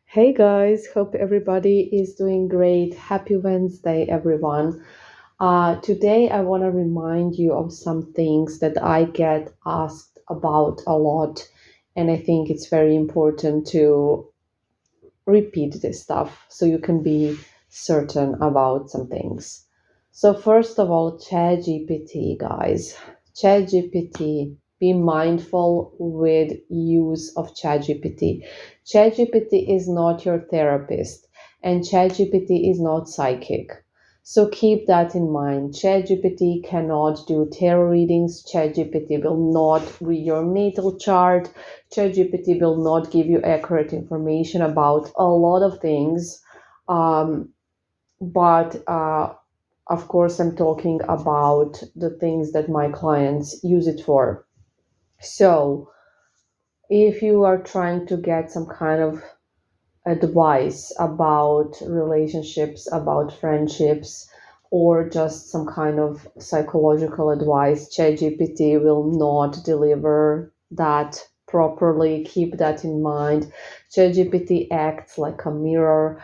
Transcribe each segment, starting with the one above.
Hey guys, hope everybody is doing great. Happy Wednesday, everyone. Today, I want to remind you of some things that I get asked about a lot, and I think it's very important to repeat this stuff so you can be certain about some things. So, first of all, ChatGPT, guys. ChatGPT. Be mindful with use of ChatGPT. ChatGPT is not your therapist, and ChatGPT is not psychic. So keep that in mind. ChatGPT cannot do tarot readings. ChatGPT will not read your natal chart. ChatGPT will not give you accurate information about a lot of things. Um, but of course, I'm talking about the things that my clients use it for. So if you are trying to get some kind of advice about relationships, about friendships, or just some kind of psychological advice, ChatGPT will not deliver that properly. Keep that in mind. ChatGPT acts like a mirror.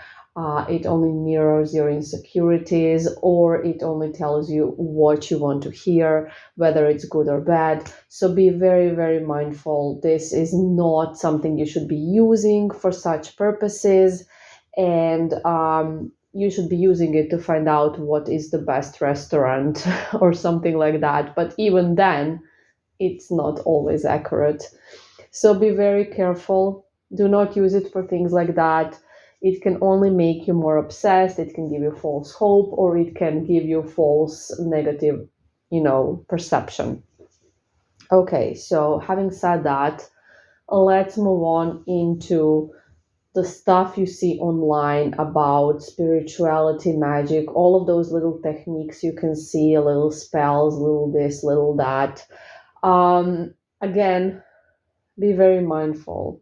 It only mirrors your insecurities, or it only tells you what you want to hear, whether it's good or bad. So be very, very mindful. This is not something you should be using for such purposes, and you should be using it to find out what is the best restaurant or something like that. But even then, it's not always accurate. So be very careful. Do not use it for things like that. It can only make you more obsessed. It can give you false hope, or it can give you false negative, perception. Okay, so having said that, let's move on into the stuff you see online about spirituality, magic, all of those little techniques you can see, little spells, little this, little that. Again, be very mindful.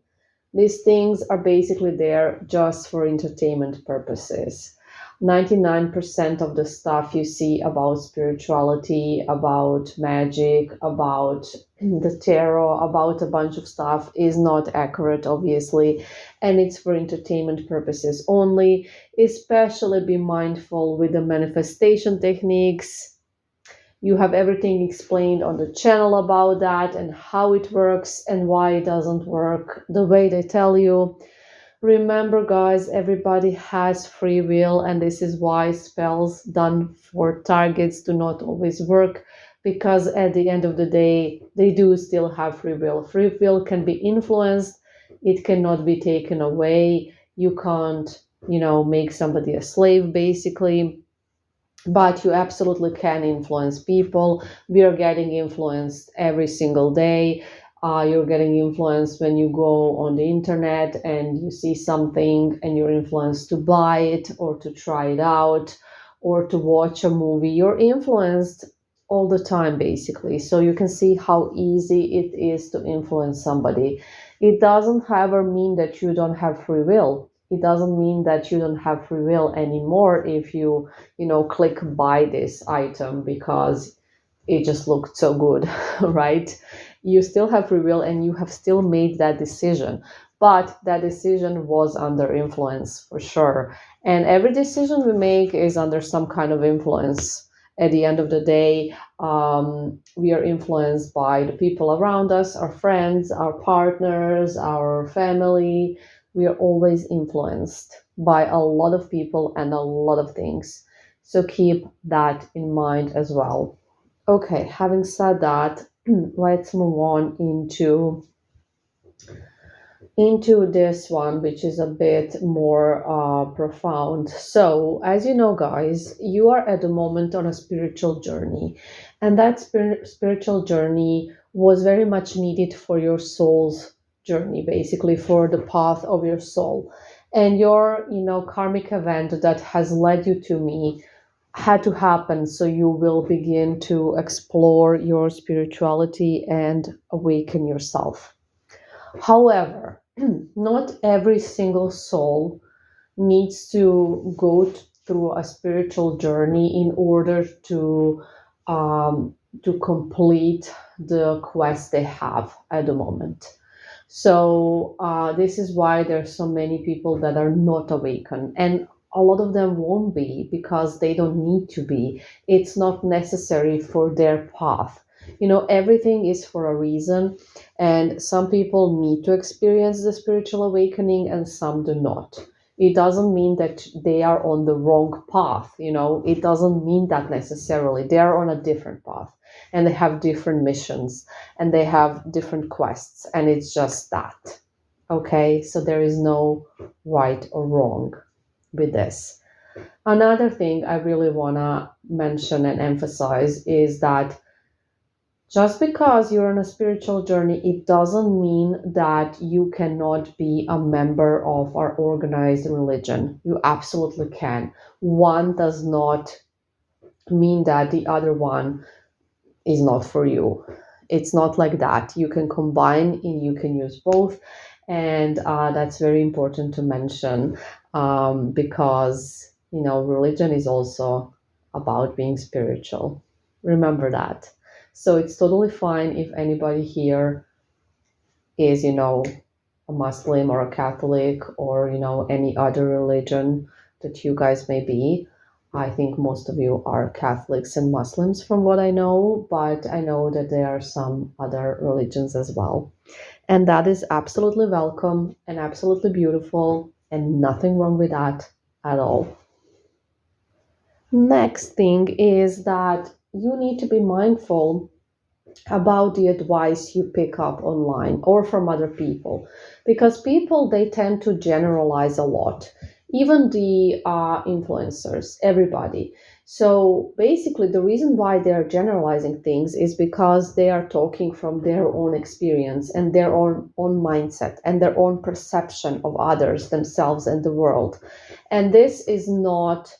These things are basically there just for entertainment purposes. 99% of the stuff you see about spirituality, about magic, about the tarot, about a bunch of stuff is not accurate, obviously, and it's for entertainment purposes only. Especially be mindful with the manifestation techniques. You have everything explained on the channel about that and how it works and why it doesn't work the way they tell you. Remember, guys, everybody has free will, and this is why spells done for targets do not always work, because at the end of the day, they do still have free will. Free will can be influenced, it cannot be taken away. You can't, make somebody a slave, basically, but you absolutely can influence people. We are getting influenced every single day. You're getting influenced when you go on the internet and you see something and you're influenced to buy it or to try it out or to watch a movie. You're influenced all the time, basically. So you can see how easy it is to influence somebody. It doesn't ever mean that you don't have free will. It doesn't mean that you don't have free will anymore if you click buy this item because it just looked so good, right? You still have free will and you have still made that decision. But that decision was under influence for sure. And every decision we make is under some kind of influence. At the end of the day, we are influenced by the people around us, our friends, our partners, our family. We are always influenced by a lot of people and a lot of things. So keep that in mind as well. Okay, having said that, let's move on into this one, which is a bit more profound. So, as you know, guys, you are at the moment on a spiritual journey, and that spiritual journey was very much needed for your soul's journey, basically for the path of your soul. And your, karmic event that has led you to me had to happen so you will begin to explore your spirituality and awaken yourself. However, not every single soul needs to go through a spiritual journey in order um, to complete the quest they have at the moment. So this is why there's so many people that are not awakened, and a lot of them won't be because they don't need to be. It's not necessary for their path. Everything is for a reason, and some people need to experience the spiritual awakening and some do not. It doesn't mean that they are on the wrong path. It doesn't mean that necessarily. They are on a different path and they have different missions and they have different quests, and it's just that. Okay, so there is no right or wrong with this. Another thing I really want to mention and emphasize is that just because you're on a spiritual journey, it doesn't mean that you cannot be a member of our organized religion. You absolutely can. One does not mean that the other one is not for you. It's not like that. You can combine and you can use both. And that's very important to mention, because, religion is also about being spiritual. Remember that. So it's totally fine if anybody here is, a Muslim or a Catholic or, any other religion that you guys may be. I think most of you are Catholics and Muslims from what I know, but I know that there are some other religions as well. And that is absolutely welcome and absolutely beautiful, and nothing wrong with that at all. Next thing is that you need to be mindful about the advice you pick up online or from other people, because people, they tend to generalize a lot, even the influencers, everybody. So basically the reason why they're generalizing things is because they are talking from their own experience and their own mindset and their own perception of others, themselves, and the world. And this is not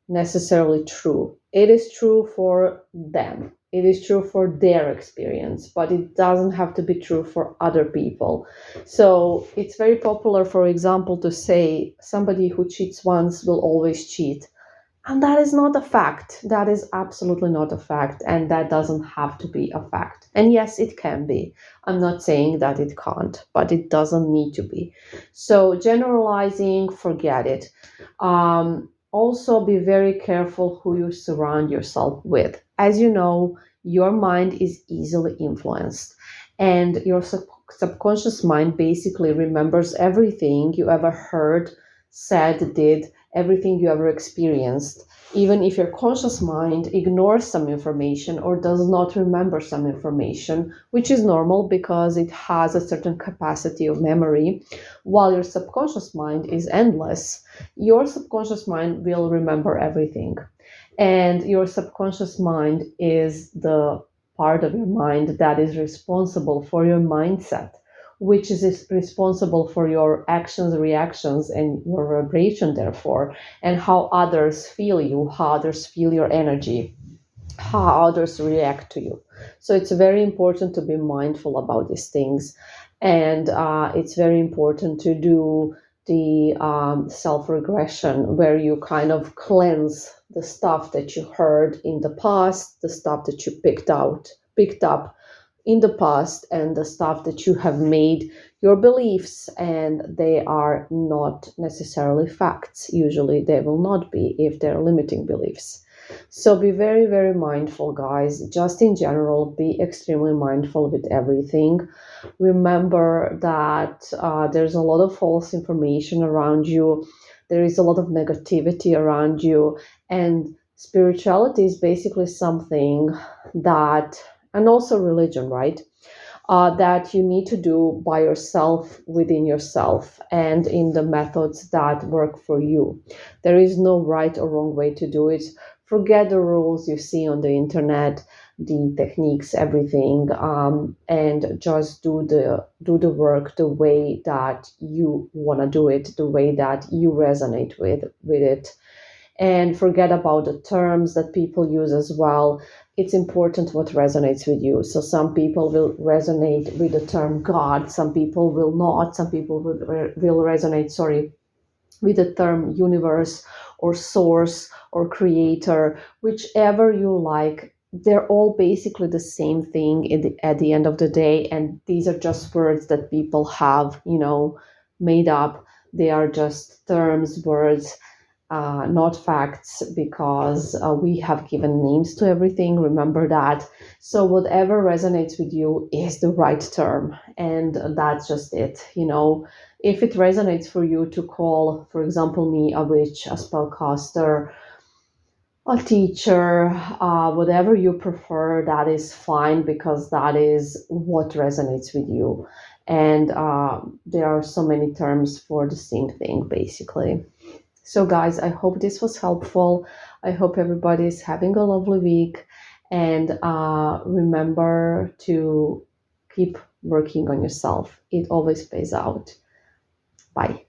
necessarily true. It is true for them. It is true for their experience, but it doesn't have to be true for other people. So it's very popular, for example, to say somebody who cheats once will always cheat. And that is not a fact. That is absolutely not a fact. And that doesn't have to be a fact. And yes, it can be. I'm not saying that it can't, but it doesn't need to be. So generalizing, forget it. Also, be very careful who you surround yourself with. As you know, your mind is easily influenced, and your subconscious mind basically remembers everything you ever heard, said, did, everything you ever experienced, even if your conscious mind ignores some information or does not remember some information, which is normal because it has a certain capacity of memory. While your subconscious mind is endless, your subconscious mind will remember everything. And your subconscious mind is the part of your mind that is responsible for your mindset, which is responsible for your actions, reactions, and your vibration, therefore, and how others feel you, how others feel your energy, how others react to you. So it's very important to be mindful about these things. And it's very important to do the self regression, where you kind of cleanse the stuff that you heard in the past, the stuff that you picked up in the past, and the stuff that you have made your beliefs, and they are not necessarily facts. Usually they will not be if they're limiting beliefs. So be very, very mindful, guys. Just in general, be extremely mindful with everything. Remember that there's a lot of false information around you, there is a lot of negativity around you, and spirituality is basically something that, and also religion, right? That you need to do by yourself, within yourself, and in the methods that work for you. There is no right or wrong way to do it. Forget the rules you see on the internet, the techniques, everything, and just do the work the way that you want to do it, the way that you resonate with it, and forget about the terms that people use as well. It's important what resonates with you. So some people will resonate with the term God, some people will not, some people will resonate, sorry, with the term universe or source or creator, whichever you like. they're all basically the same thing at the end of the day, and these are just words that people have, made up. They are just terms, words, not facts, because we have given names to everything. Remember that. So whatever resonates with you is the right term, and that's just it. If it resonates for you to call, for example, me a witch, a spellcaster, a teacher, whatever you prefer, that is fine, because that is what resonates with you. And there are so many terms for the same thing, basically. So, guys, I hope this was helpful. I hope everybody is having a lovely week. And remember to keep working on yourself, it always pays out. Bye.